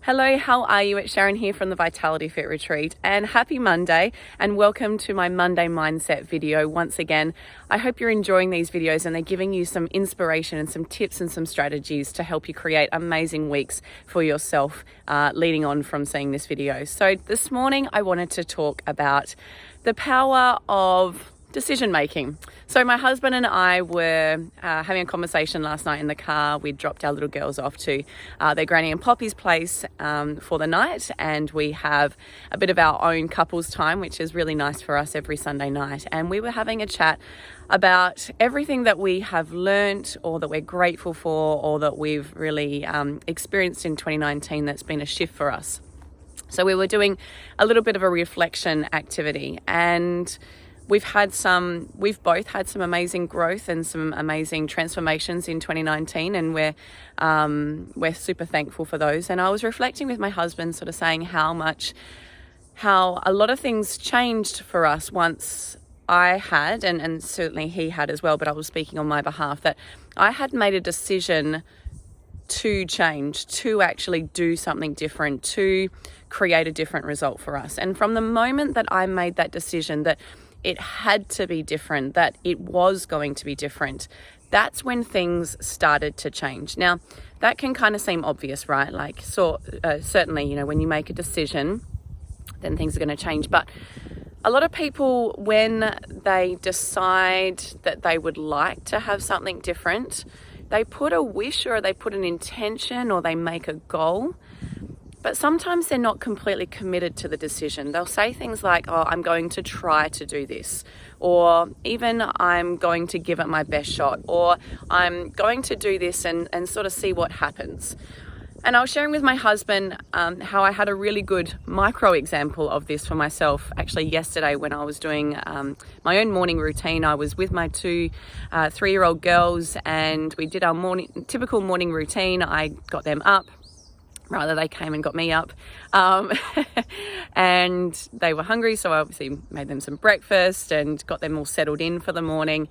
Hello, how are you? It's Sharon here from the Vitality Fit Retreat, and happy Monday and welcome to my Monday Mindset video once again. I hope you're enjoying these videos and they're giving you some inspiration and some tips and some strategies to help you create amazing weeks for yourself leading on from seeing this video. So this morning I wanted to talk about the power of decision making. So my husband and I were having a conversation last night in the car. We dropped our little girls off to their Granny and Poppy's place for the night, and we have a bit of our own couples time, which is really nice for us every Sunday night. And we were having a chat about everything that we have learnt or that we're grateful for or that we've really experienced in 2019 that's been a shift for us. So we were doing a little bit of a reflection activity, and we've both had some amazing growth and some amazing transformations in 2019, and we're super thankful for those. And I was reflecting with my husband, sort of saying how a lot of things changed for us once I had, and certainly he had as well, but I was speaking on my behalf, that I had made a decision to change, to actually do something different, to create a different result for us. And from the moment that I made that decision that it had to be different, that it was going to be different, that's when things started to change. Now, that can kind of seem obvious, right? Certainly, when you make a decision, then things are going to change. But a lot of people, when they decide that they would like to have something different, they put a wish or they put an intention or they make a goal. But sometimes they're not completely committed to the decision. They'll say things like, I'm going to try to do this, or even I'm going to give it my best shot, or I'm going to do this and sort of see what happens. And I was sharing with my husband how I had a really good micro example of this for myself. Actually, yesterday when I was doing my own morning routine, I was with my two 3-year-old girls, and we did our typical morning routine. I got them up. Rather, they came and got me up, and they were hungry, so I obviously made them some breakfast and got them all settled in for the morning.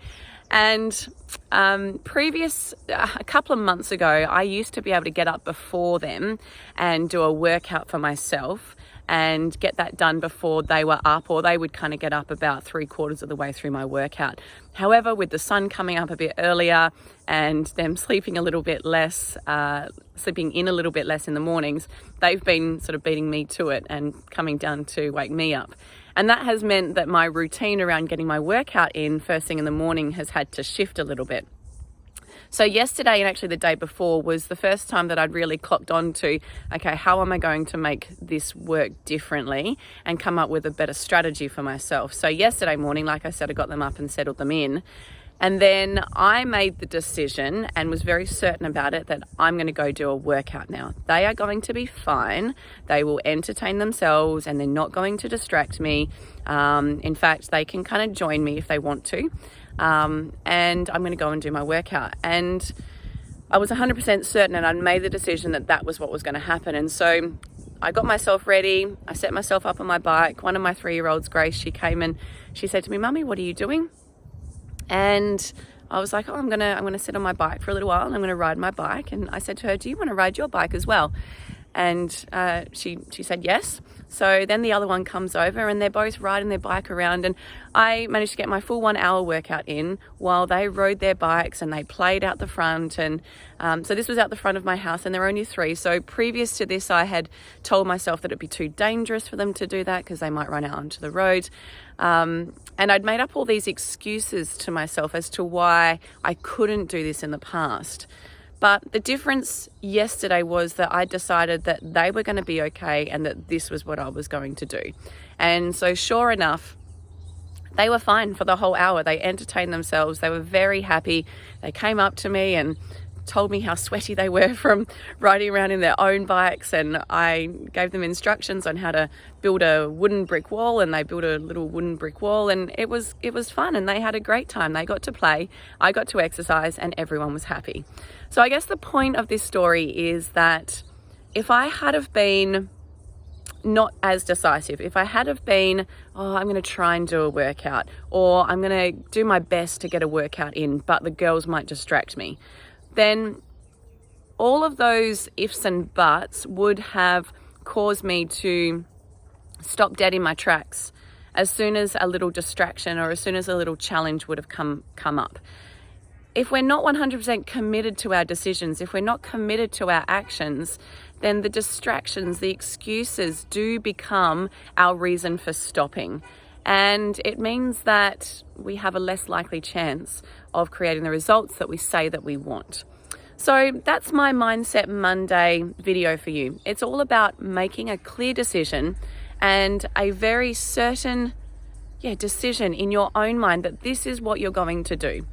And a couple of months ago, I used to be able to get up before them and do a workout for myself and get that done before they were up, or they would kind of get up about 3/4 of the way through my workout. However, with the sun coming up a bit earlier and them sleeping in a little bit less in the mornings, they've been sort of beating me to it and coming down to wake me up. And that has meant that my routine around getting my workout in first thing in the morning has had to shift a little bit. So yesterday, and actually the day before, was the first time that I'd really clocked on to, okay, how am I going to make this work differently and come up with a better strategy for myself? So yesterday morning, like I said, I got them up and settled them in. And then I made the decision and was very certain about it that I'm going to go do a workout now. They are going to be fine. They will entertain themselves and they're not going to distract me. In fact, they can kind of join me if they want to. And I'm going to go and do my workout. And I was 100% certain, and I'd made the decision that that was what was going to happen. And so I got myself ready. I set myself up on my bike. One of my 3-year-olds, Grace, she came and she said to me, "Mummy, what are you doing?" And I was like, I'm gonna sit on my bike for a little while and I'm gonna ride my bike. And I said to her, "Do you want to ride your bike as well?" And she said yes. So then the other one comes over and they're both riding their bike around, and I managed to get my full 1 hour workout in while they rode their bikes and they played out the front. And so this was out the front of my house, and there were only 3. So previous to this, I had told myself that it'd be too dangerous for them to do that because they might run out onto the road. And I'd made up all these excuses to myself as to why I couldn't do this in the past. But the difference yesterday was that I decided that they were going to be okay and that this was what I was going to do. And so sure enough, they were fine for the whole hour. They entertained themselves. They were very happy. They came up to me and told me how sweaty they were from riding around in their own bikes, and I gave them instructions on how to build a wooden brick wall, and they built a little wooden brick wall, and it was fun, and they had a great time. They got to play, I got to exercise, and everyone was happy. So I guess the point of this story is that if I had have been not as decisive, if I had have been, I'm going to try and do a workout, or I'm going to do my best to get a workout in, but the girls might distract me, then all of those ifs and buts would have caused me to stop dead in my tracks as soon as a little distraction or as soon as a little challenge would have come up. If we're not 100% committed to our decisions, if we're not committed to our actions, then the distractions, the excuses do become our reason for stopping. And it means that we have a less likely chance of creating the results that we say that we want. So that's my Mindset Monday video for you. It's all about making a clear decision and a very certain decision in your own mind that this is what you're going to do,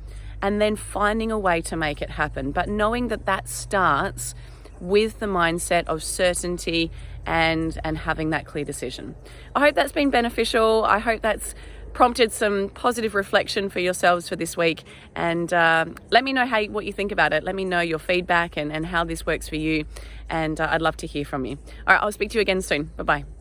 and then finding a way to make it happen. But knowing that that starts with the mindset of certainty and having that clear decision. I hope that's been beneficial. I hope that's prompted some positive reflection for yourselves for this week. And let me know what you think about it. Let me know your feedback and how this works for you. And I'd love to hear from you. All right, I'll speak to you again soon. Bye-bye.